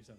W7M.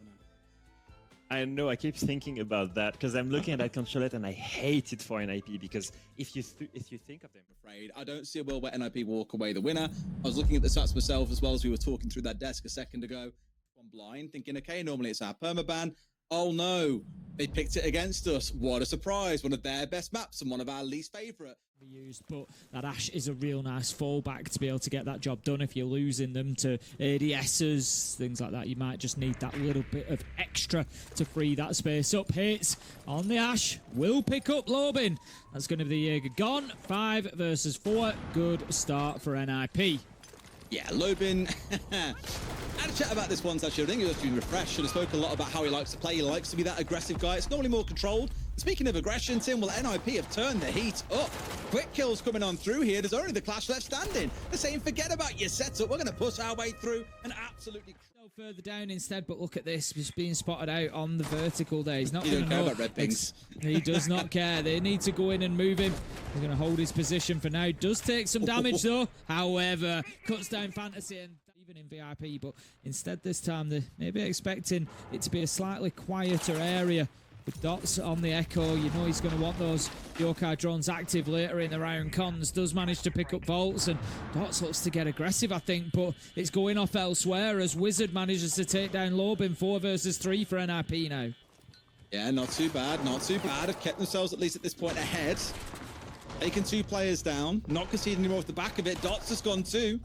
I know, I keep thinking about that because I'm looking at that consulate and I hate it for NIP because if you think of them, afraid I don't see a world where NIP walk away the winner. I was looking at the stats myself as well as we were talking through that desk a second ago. I'm blind, thinking, okay, normally it's our permaban. Oh no, they picked it against us. What a surprise! One of their best maps and one of our least favourite. Used, but that Ash is a real nice fallback to be able to get that job done. If you're losing them to ADSs, things like that, you might just need that little bit of extra to free that space up. Hits on the Ash, will pick up Lobin. That's going to be the Jaeger gone. 5 versus 4, good start for NIP. Yeah, Lobin. I had a chat about this once actually. I think he was been refreshed. Should have spoken a lot about how he likes to play. He likes to be that aggressive guy. It's normally more controlled. Speaking of aggression, Tim, well, NIP have turned the heat up. Quick kills coming on through here. There's only the Clash left standing. They're saying, forget about your setup. We're going to push our way through and absolutely... Go further down instead, but look at this. Just being spotted out on the vertical there. He's not He going don't to care know. about red pings. He does not care. They need to go in and move him. They're going to hold his position for now. Does take some damage, though. However, cuts down Fantasy and even in VIP, but instead this time they're maybe expecting it to be a slightly quieter area. With Dots on the Echo, you know he's going to want those Yokai drones active later in the round. Cons does manage to pick up Volts, and Dots looks to get aggressive, I think, but it's going off elsewhere as Wizard manages to take down Lobin. 4 versus 3 for NIP now. Yeah, not too bad, not too bad. Have kept themselves at least at this point ahead. Taking 2 players down, not conceding anymore off the back of it. Dots has gone too.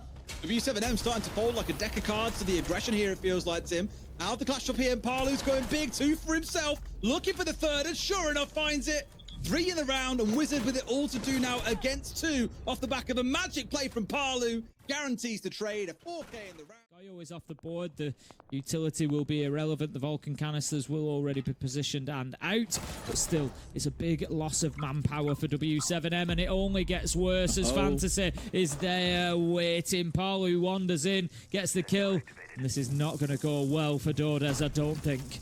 W7M starting to fold like a deck of cards to the aggression here, it feels like, Tim. Out of the clash up here, and Palu's going big, 2 for himself, looking for the 3rd, and sure enough finds it. 3 in the round, and Wizard with it all to do now against 2 off the back of a magic play from Palu. Guarantees the trade, a 4K in the round. Goyo is off the board. The utility will be irrelevant. The Vulcan canisters will already be positioned and out, but still, it's a big loss of manpower for W7M, and it only gets worse as Fantasy is there waiting. Palu wanders in, gets the kill, and this is not going to go well for Dordes, I don't think.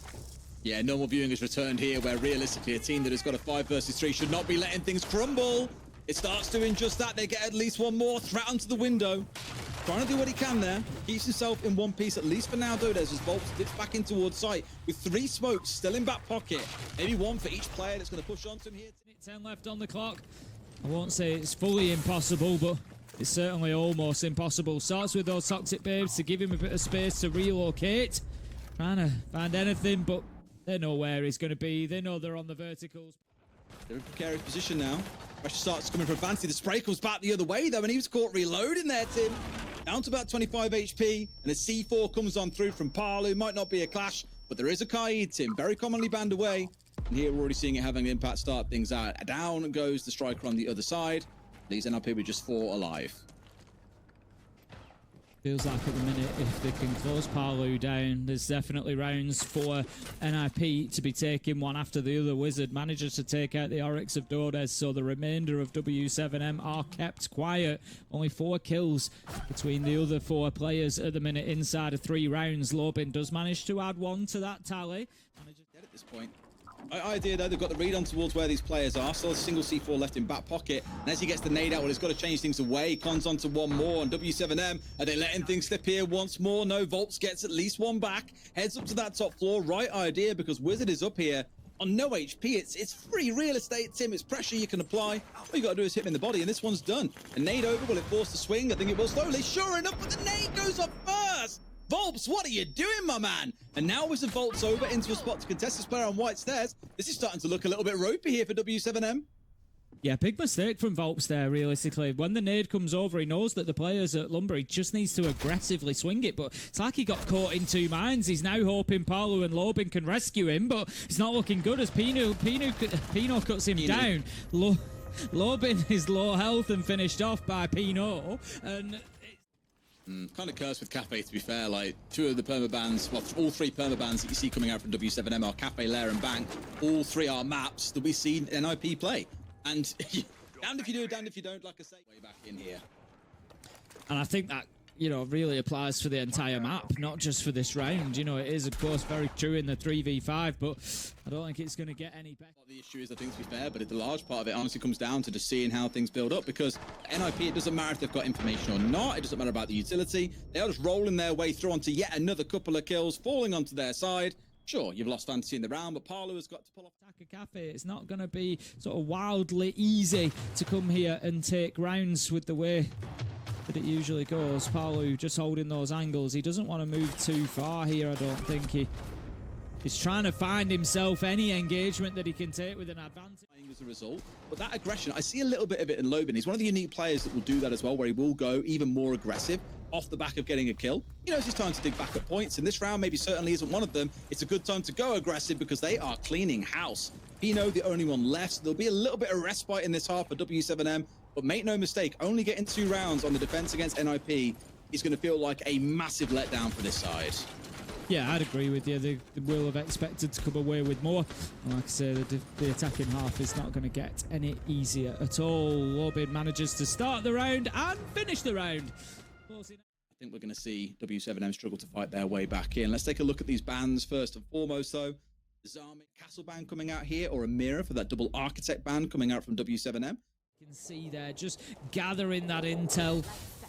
Yeah, normal viewing has returned here, where realistically a team that has got a 5 versus 3 should not be letting things crumble. It starts doing just that. They get at least one more threat onto the window. Trying to do what he can there. Keeps himself in one piece, at least for now, Dordes, as Volts dips back in towards sight with 3 smokes still in back pocket. Maybe 1 for each player that's going to push onto him here. 10 left on the clock. I won't say it's fully impossible, but it's certainly almost impossible. Starts with those toxic babes to give him a bit of space to relocate. Trying to find anything, but they know where he's going to be. They know they're on the verticals. They're in a precarious position now. Pressure starts coming from Fancy. The spray comes back the other way, though, and he was caught reloading there, Tim. Down to about 25 HP, and a C4 comes on through from Palu. Might not be a clash, but there is a Kaid, Tim. Very commonly banned away. And here we're already seeing it having an impact start things out. Down goes the striker on the other side. These NIP with just 4 alive. Feels like at the minute, if they can close Palu down, there's definitely rounds for NIP to be taking one after the other. Wizard manages to take out the Oryx of Dordes, so the remainder of W7M are kept quiet. Only 4 kills between the other 4 players at the minute inside of 3 rounds. Lobin does manage to add 1 to that tally. Dead at this point. Idea though, they've got the read on towards where these players are. Still a single C4 left in back pocket. And as he gets the nade out, well, he's got to change things away. Cons on to 1 more. And W7M, are they letting things slip here once more? No, Volts gets at least 1 back. Heads up to that top floor. Right idea, because Wizard is up here on no HP. It's free real estate, Tim. It's pressure you can apply. All you got to do is hit him in the body, and this one's done. A nade over. Will it force the swing? I think it will slowly. Sure enough, but the nade goes off first. Volps, what are you doing, my man? And now with the Volts over into a spot to contest this player on white stairs, this is starting to look a little bit ropey here for W7M. Yeah, big mistake from Volps there, realistically. When the nade comes over, he knows that the players at Lumber, he just needs to aggressively swing it, but it's like he got caught in 2 minds. He's now hoping Palu and Lobin can rescue him, but it's not looking good as Pino cuts him down. Lobin is low health and finished off by Pino, and... Kind of cursed with Cafe, to be fair. Like, 2 of the permabans, well, all 3 permabans that you see coming out from W7M are Cafe, Lair, and Bank. All 3 are maps that we see NIP play. And damned if you do, damned if you don't, like I say. Way back in here. And I think that you know, really applies for the entire map, not just for this round. You know, it is, of course, very true in the 3v5, but I don't think it's going to get any better. The issue is, I think, to be fair, but the large part of it honestly comes down to just seeing how things build up, because NIP, it doesn't matter if they've got information or not. It doesn't matter about the utility. They are just rolling their way through onto yet another couple of kills, falling onto their side. Sure, you've lost Fantasy in the round, but Parlo has got to pull off. Taka Cafe, it's not going to be sort of wildly easy to come here and take rounds with the way that it usually goes. Parlo just holding those angles. He doesn't want to move too far here, I don't think. He's trying to find himself any engagement that he can take with an advantage. As a result, but that aggression, I see a little bit of it in Lobin. He's one of the unique players that will do that as well, where he will go even more aggressive off the back of getting a kill. He knows it's time to dig back at points, and this round maybe certainly isn't one of them. It's a good time to go aggressive because they are cleaning house. Pino, the only one left, so there'll be a little bit of respite in this half for W7M, but make no mistake, only getting 2 rounds on the defense against NIP is going to feel like a massive letdown for this side. Yeah, I'd agree with you. They will have expected to come away with more. And like I say, the attacking half is not going to get any easier at all. Lobin manages to start the round and finish the round. I think we're going to see W7M struggle to fight their way back in. Let's take a look at these bans first and foremost, though. Zami Castle ban coming out here, or a mirror for that double Architect ban coming out from W7M. You can see there, just gathering that intel.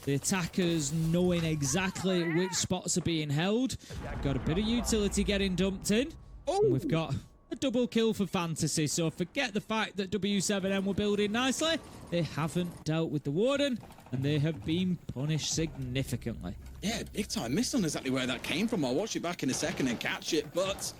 The attackers knowing exactly which spots are being held. We've got a bit of utility getting dumped in. And we've got a double kill for Fantasy. So forget the fact that W7M were building nicely. They haven't dealt with the Warden, and they have been punished significantly. Yeah, big time miss on exactly where that came from. I'll watch it back in a second and catch it, but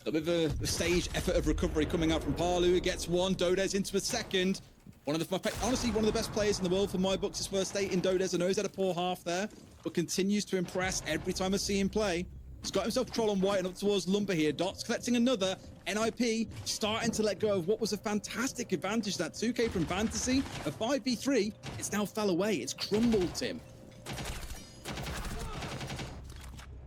a bit of a staged effort of recovery coming out from Parlu. He gets one, Dodez into a second. Honestly, one of the best players in the world for my books. His first state in Dodez. I know he's had a poor half there, but continues to impress every time I see him play. He's got himself Troll on white and up towards Lumber here. Dots collecting another. NIP starting to let go of what was a fantastic advantage. That 2K from Fantasy. A 5v3. It's now fell away. It's crumbled, Tim.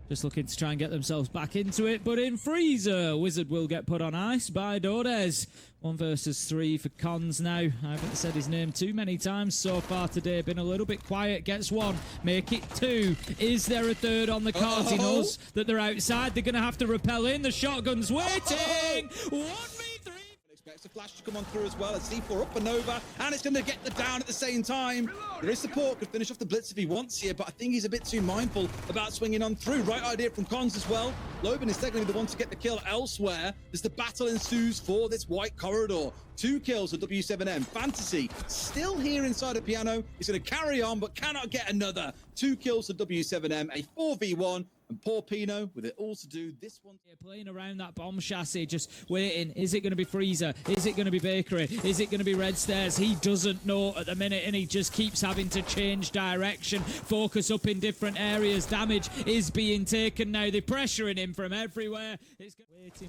Just looking to try and get themselves back into it, but in freezer, Wizard will get put on ice by Dodez. 1 versus 3 for Cons now. I haven't said his name too many times so far today. Been a little bit quiet. Gets 1. Make it 2. Is there a 3rd on the cards? He knows that they're outside. They're going to have to repel in. The shotgun's waiting. 1v3. Expects a flash to come on through as well. A C4 up and over, and it's going to get the down at the same time. There is support. Could finish off the blitz if he wants here, but I think he's a bit too mindful about swinging on through. Right idea from Cons as well. Lobin is technically the one to get the kill elsewhere as the battle ensues for this white corridor. 2 kills for W7M. Fantasy still here inside of Piano. He's going to carry on, but cannot get another. 2 kills for W7M. A 4v1. And poor Pino with it all to do. This one. Yeah, playing around that bomb chassis, just waiting. Is it going to be Freezer? Is it going to be Bakery? Is it going to be Red Stairs? He doesn't know at the minute, and he just keeps having to change direction, focus up in different areas. Damage is being taken now. They're pressuring him from everywhere. It's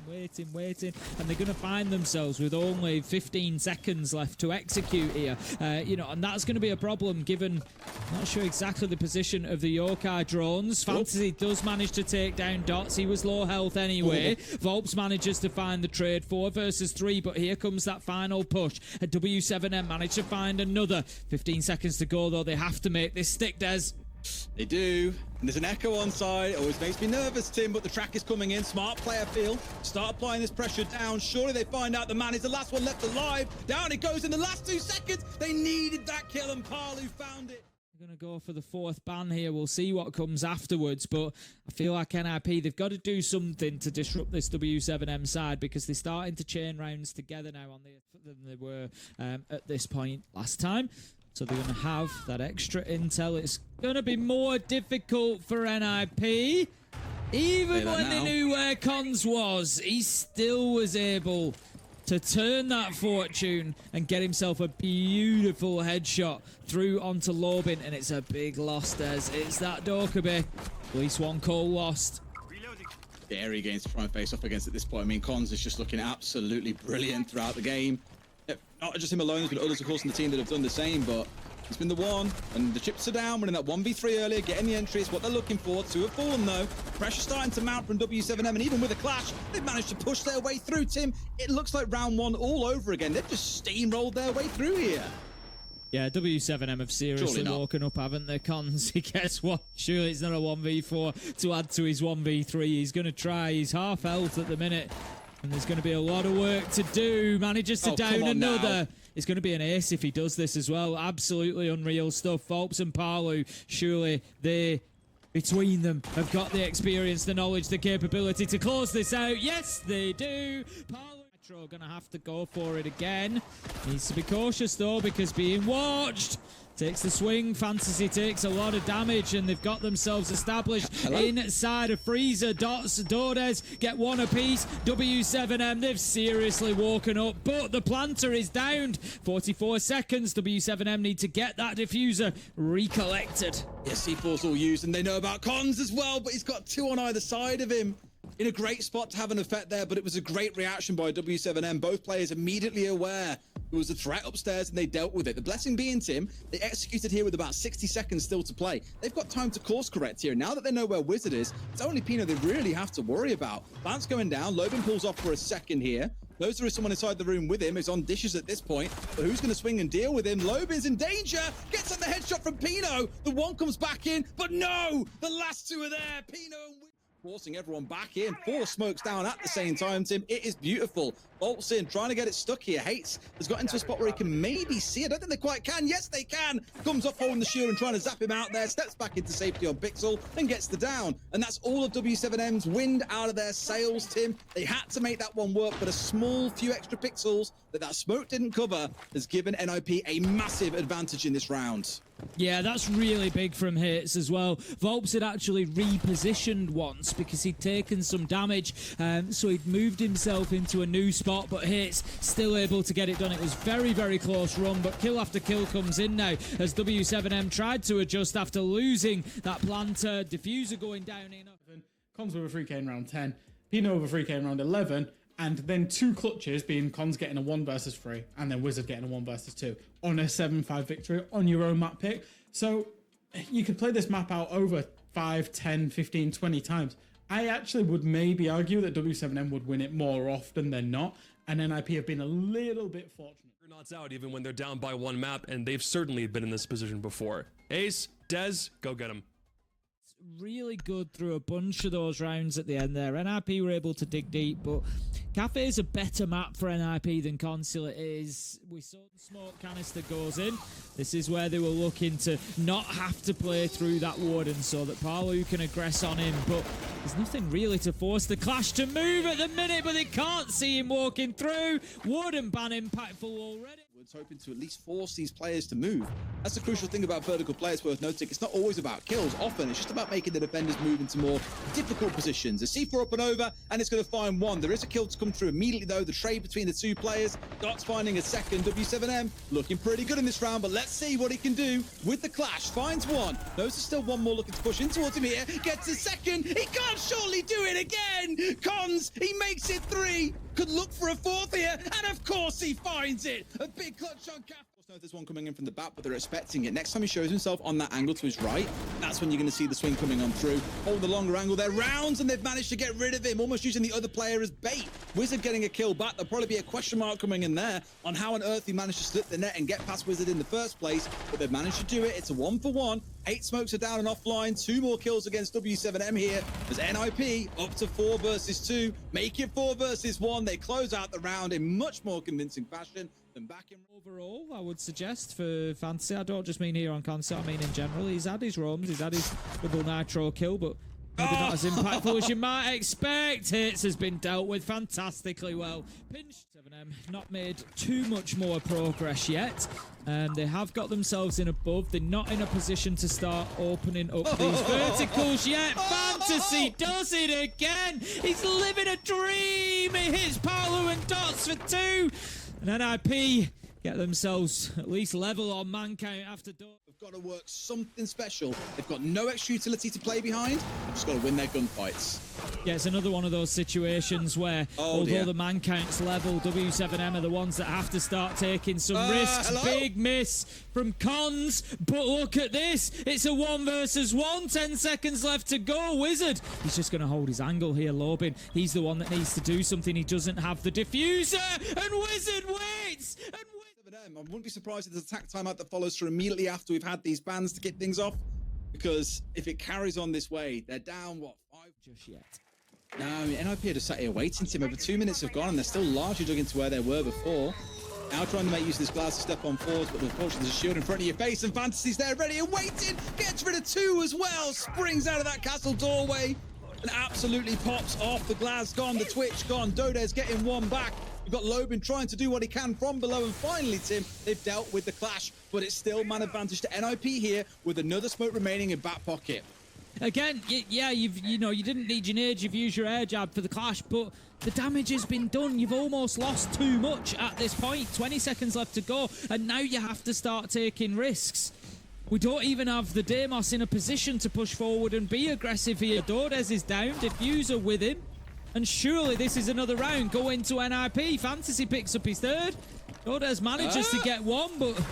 waiting, and they're going to find themselves with only 15 seconds left to execute here. You know, and that's going to be a problem given, I'm not sure exactly the position of the Yokai drones. Fantasy does manage to take down Dots. He was low health anyway. Volps manages to find the trade. 4 versus 3, but here comes that final push. A W7M managed to find another. 15 seconds to go, though. They have to make this stick, Des. They do. And there's an echo on side. Always makes me nervous, Tim, but the track is coming in. Smart player feel. Start applying this pressure down. Surely they find out the man is the last one left alive. Down it goes in the last 2 seconds. They needed that kill, and Parlu found it. Going to go for the 4th ban here. We'll see what comes afterwards, but I feel like NIP, they've got to do something to disrupt this W7M side, because they're starting to chain rounds together now than they were at this point last time. So they're going to have that extra intel. It's going to be more difficult for NIP. Even when they knew where Cons was, he still was able to turn that fortune and get himself a beautiful headshot through onto Lobin, and it's a big loss, Des. It's that Dokkaebi. At least 1 call lost. Scary games to try and face off against at this point. I mean, Cons is just looking absolutely brilliant throughout the game. Not just him alone, there's been others, of course, in the team that have done the same, but he's been the one, and the chips are down. Winning that 1v3 earlier, getting the entry is what they're looking for. 2 have fallen, though. Pressure starting to mount from W7M, and even with a clash, they've managed to push their way through, Tim. It looks like round 1 all over again. They've just steamrolled their way through here. Yeah, W7M have seriously woken up, haven't they? Cons, he gets one. Surely it's not a 1v4 to add to his 1v3. He's going to try. He's half health at the minute. And there's going to be a lot of work to do. Manages to down another. Now. It's going to be an ace if he does this as well. Absolutely unreal stuff. Volps and Palu, surely they, between them, have got the experience, the knowledge, the capability to close this out. Yes, they do. Palu going to have to go for it again. Needs to be cautious though, because being watched. Takes the swing. Fantasy takes a lot of damage, and they've got themselves established inside of Freezer. Dots, Dordes get one apiece. W7M, they've seriously woken up, but the planter is downed. 44 seconds. W7M need to get that diffuser recollected. Yeah, C4's all used, and they know about Cons as well, but he's got two on either side of him. In a great spot to have an effect there, but it was a great reaction by W7M. Both players immediately aware there was a threat upstairs, and they dealt with it. The blessing being, Tim, they executed here with about 60 seconds still to play. They've got time to course correct here. Now that they know where Wizard is, it's only Pino they really have to worry about. Lance going down. Lobin pulls off for a second here. Knows there is someone inside the room with him. He's on dishes at this point, but who's going to swing and deal with him? Lobin's in danger. Gets on the headshot from Pino. The one comes back in, but no! The last two are there. Pino and forcing everyone back in. 4 smokes down at the same time, Tim. It is beautiful. Bolts in, trying to get it stuck here. Hates has got into a spot where he can maybe see. I don't think they quite can. Yes, they can. Comes off holding the shield and trying to zap him out there. Steps back into safety on Pixel and gets the down. And that's all of W7M's wind out of their sails, Tim. They had to make that one work, but a small few extra pixels that smoke didn't cover has given NIP a massive advantage in this round. Yeah, that's really big from Hits as well. Volps had actually repositioned once because he'd taken some damage, so he'd moved himself into a new spot, but Hits still able to get it done. It was very, very close run, but kill after kill comes in now as W7M tried to adjust after losing that planter. Diffuser going down in. Cons with a 3k in round 10, Pino with a 3k in round 11, and then 2 clutches being Cons getting a 1 versus 3 and then Wizard getting a 1 versus 2 on a 7-5 victory on your own map pick. So you could play this map out over 5, 10, 15, 20 times. I actually would maybe argue that W7M would win it more often than not, and NIP have been a little bit fortunate. They're not out even when they're down by 1 map, and they've certainly been in this position before. Ace, Dez, go get him. Really good through a bunch of those rounds at the end there. NIP were able to dig deep, but Cafe is a better map for NIP than Consulate is. We saw the smoke canister goes in. This is where they were looking to not have to play through that warden so that Palu can aggress on him, but there's nothing really to force the clash to move at the minute, but they can't see him walking through. Warden ban impactful already. Hoping to at least force these players to move. That's the crucial thing about vertical players worth noting. It's not always about kills. Often it's just about making the defenders move into more difficult positions. A C4 up and over, and it's going to find one. There is a kill to come through immediately though. The trade between the 2 players. Dots finding a second. W7M looking pretty good in this round, but let's see what he can do with the clash. Finds one. Knows there's still one more looking to push in towards him here. Gets a second. He can't surely do it again. Cons, he makes it 3. Could look for a 4th here, and of course he finds it. A big clutch on Cap. There's one coming in from the back, but they're expecting it. Next time he shows himself on that angle to his right, that's when you're going to see the swing coming on through. Hold the longer angle there. Rounds, and they've managed to get rid of him, almost using the other player as bait. Wizard getting a kill back. There'll probably be a question mark coming in there on how on earth he managed to slip the net and get past Wizard in the first place, but they've managed to do it. It's a 1-for-1. 8 smokes are down and offline. 2 more kills against W7M here as NIP up to 4 versus 2. Make it 4 versus 1. They close out the round in much more convincing fashion than back in. Overall, I would suggest for Fantasy, I don't just mean here on concert, I mean in general, he's had his roams, he's had his double nitro kill, but maybe not as impactful as you might expect. Hits has been dealt with fantastically well. Pinch 7M not made too much more progress yet. They have got themselves in above. They're not in a position to start opening up these verticals yet. Fantasy does it again. He's living a dream. He hits Palu and Dots for 2. And NIP get themselves at least level on man count after Dots. They've got to work something special. They've got no extra utility to play behind. They've just got to win their gunfights. Yeah, it's another one of those situations where, although the man count's level, W7M are the ones that have to start taking some risks. Hello? Big miss from Cons, but look at this. It's a 1 versus 1. 10 seconds left to go. Wizard, he's just going to hold his angle here. Lobin, he's the one that needs to do something. He doesn't have the diffuser, and Wizard waits. And I wouldn't be surprised if there's attack timeout that follows through immediately after we've had these bans to get things off. Because if it carries on this way, they're down, what, 5? Just yet. No, I mean, NIP are just sat here waiting, Tim. Over 2 minutes have gone, and they're still largely dug into where they were before. Now trying to make use of this glass to step on forwards, but unfortunately there's a shield in front of your face, and Fantasy's there ready and waiting. Gets rid of 2 as well. Springs out of that castle doorway and absolutely pops off. The glass gone, the Twitch gone. Dode's getting 1 back. We've got Lobin trying to do what he can from below, and finally, Tim, they've dealt with the clash, but it's still man advantage to NIP here with another smoke remaining in back pocket. Again, yeah, you didn't need your nade, you've used your air jab for the clash, but the damage has been done. You've almost lost too much at this point. 20 seconds left to go, and now you have to start taking risks. We don't even have the Deimos in a position to push forward and be aggressive here. Dodez is down, Diffuser with him, and surely this is another round going to NIP. Fantasy picks up his 3rd. Dodez manages to get 1, but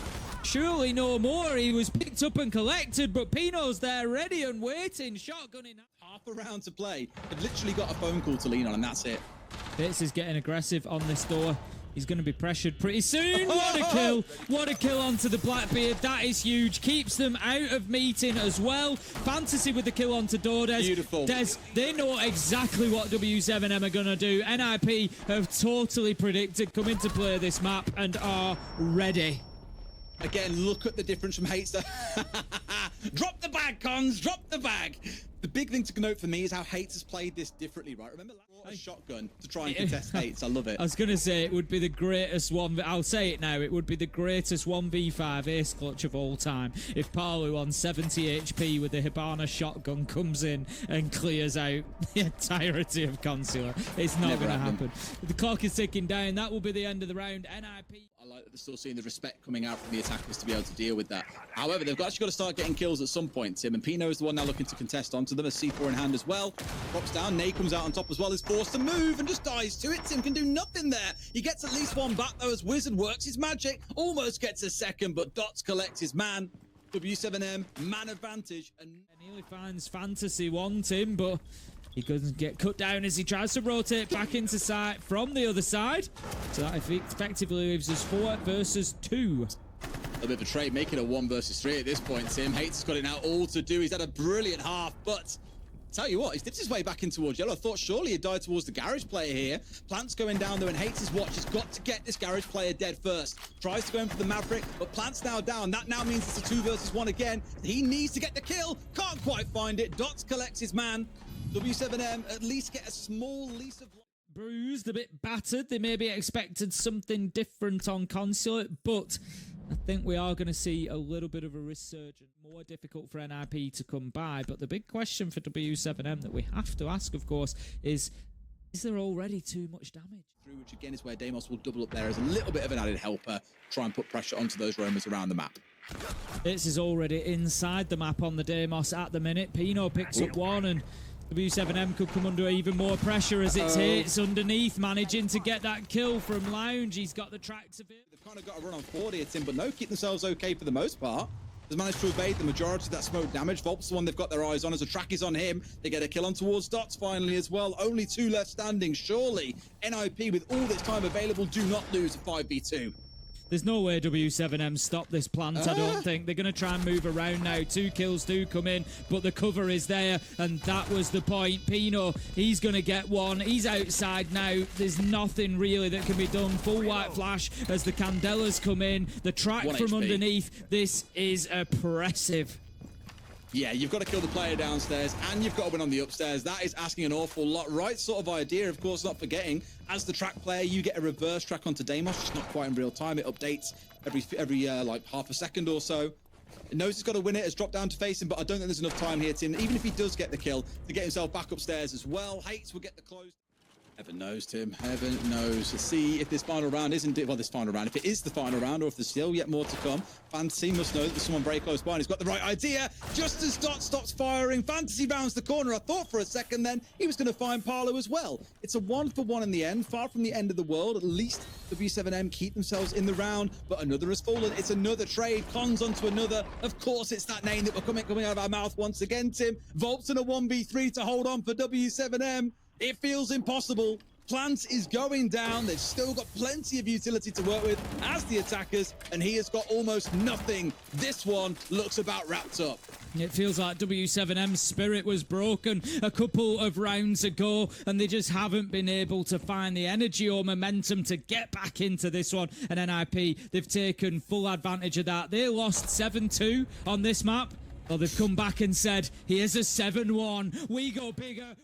surely no more. He was picked up and collected, but Pino's there ready and waiting, shotgunning. Half a round to play. They've literally got a phone call to lean on, and that's it. Fitz is getting aggressive on this door. He's going to be pressured pretty soon. What a kill. What a kill onto the Blackbeard. That is huge. Keeps them out of meeting as well. Fantasy with the kill onto Dodez. Beautiful. Des, they know exactly what W7M are going to do. NIP have totally predicted come into play this map and are ready. Again, look at the difference from Hates. Drop the bag, Cons. Drop the bag. The big thing to note for me is how Hates has played this differently, right? Remember a shotgun to try and contest Hates. I love it. I was going to say it would be the greatest I'll say it now. It would be the greatest 1v5 ace clutch of all time if Palu on 70 HP with the Hibana shotgun comes in and clears out the entirety of Consular. It's not going to happen. The clock is ticking down. That will be the end of the round. NIP. I like that they're still seeing the respect coming out from the attackers to be able to deal with that. However, they've actually got to start getting kills at some point, Tim, and Pino is the one now looking to contest onto them. A C4 in hand as well. Drops down. Nate comes out on top as well. Is forced to move and just dies to it. Tim can do nothing there. He gets at least 1 back though as Wizard works his magic. Almost gets a 2nd, but Dots collects his man. W7M, man advantage. And nearly finds Fantasy 1, Tim, but he doesn't get cut down as he tries to rotate back into sight from the other side. So that effectively leaves us 4 versus 2. A bit of a trade, making a 1 versus 3 at this point, Tim. Hates has got it now all to do. He's had a brilliant half, but tell you what, he's dipped his way back in towards yellow. I thought surely he'd died towards the garage player here. Plant's going down though, and Hates his watch. Has got to get this garage player dead first. Tries to go in for the Maverick, but Plant's now down. That now means it's a 2 versus 1 again. He needs to get the kill. Can't quite find it. Dots collects his man. W7M at least get a small lease of life. Bruised, a bit battered. They maybe expected something different on Consulate, but I think we are going to see a little bit of a resurgence. More difficult for NIP to come by, but the big question for W7M that we have to ask, of course, is there already too much damage? Which again is where Deimos will double up there as a little bit of an added helper, try and put pressure onto those roamers around the map. This is already inside the map on the Deimos at the minute. Pino picks up 1 and W7M could come under even more pressure as it's hits underneath, managing to get that kill from Lounge. He's got the tracks of it. They've kind of got to run on forward here, Tim, but no, keep themselves okay for the most part. Has managed to evade the majority of that smoke damage. Volp's the one they've got their eyes on as the track is on him. They get a kill on towards Dots finally as well. Only 2 left standing. Surely NIP, with all this time available, do not lose a 5v2. There's no way W7M stop this plant, I don't think. They're going to try and move around now. 2 kills do come in, but the cover is there, and that was the point. Pino, he's going to get 1. He's outside now. There's nothing really that can be done. Full white flash as the Candelas come in. The track from HP. underneath. This is oppressive. Yeah, you've got to kill the player downstairs and you've got to win on the upstairs. That is asking an awful lot. Right sort of idea, of course, not forgetting, as the track player, you get a reverse track onto Deimos. It's not quite in real time. It updates every like half a second or so. It knows it's got to win it. It's dropped down to face him, but I don't think there's enough time here, Tim. Even if he does get the kill, to get himself back upstairs as well. Hates will get the close. Heaven knows, Tim. Heaven knows. Let's see if this final round isn't it. Well, this final round, if it is the final round, or if there's still yet more to come. Fantasy must know that there's someone very close by, and he's got the right idea. Just as Dot stops firing, Fantasy rounds the corner. I thought for a second then he was going to find Parlo as well. It's a 1-for-1 in the end, far from the end of the world. At least W7M keep themselves in the round, but another has fallen. It's another trade. Cons onto another. Of course, it's that name that we're coming out of our mouth once again, Tim. Volp's in a 1v3 to hold on for W7M. It feels impossible. Plant is going down. They've still got plenty of utility to work with as the attackers, and he has got almost nothing. This one looks about wrapped up. It feels like W7M's spirit was broken a couple of rounds ago, and they just haven't been able to find the energy or momentum to get back into this one. And NIP, they've taken full advantage of that. They lost 7-2 on this map. Well, they've come back and said, here's a 7-1. We go bigger.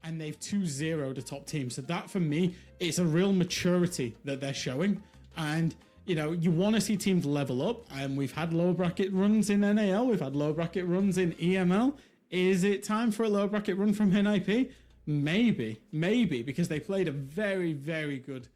And they've 2-0'd the top team. So that, for me, it's a real maturity that they're showing. And, you know, you want to see teams level up. And we've had low bracket runs in NAL. We've had low bracket runs in EML. Is it time for a low bracket run from NIP? Maybe, because they played a very, very good...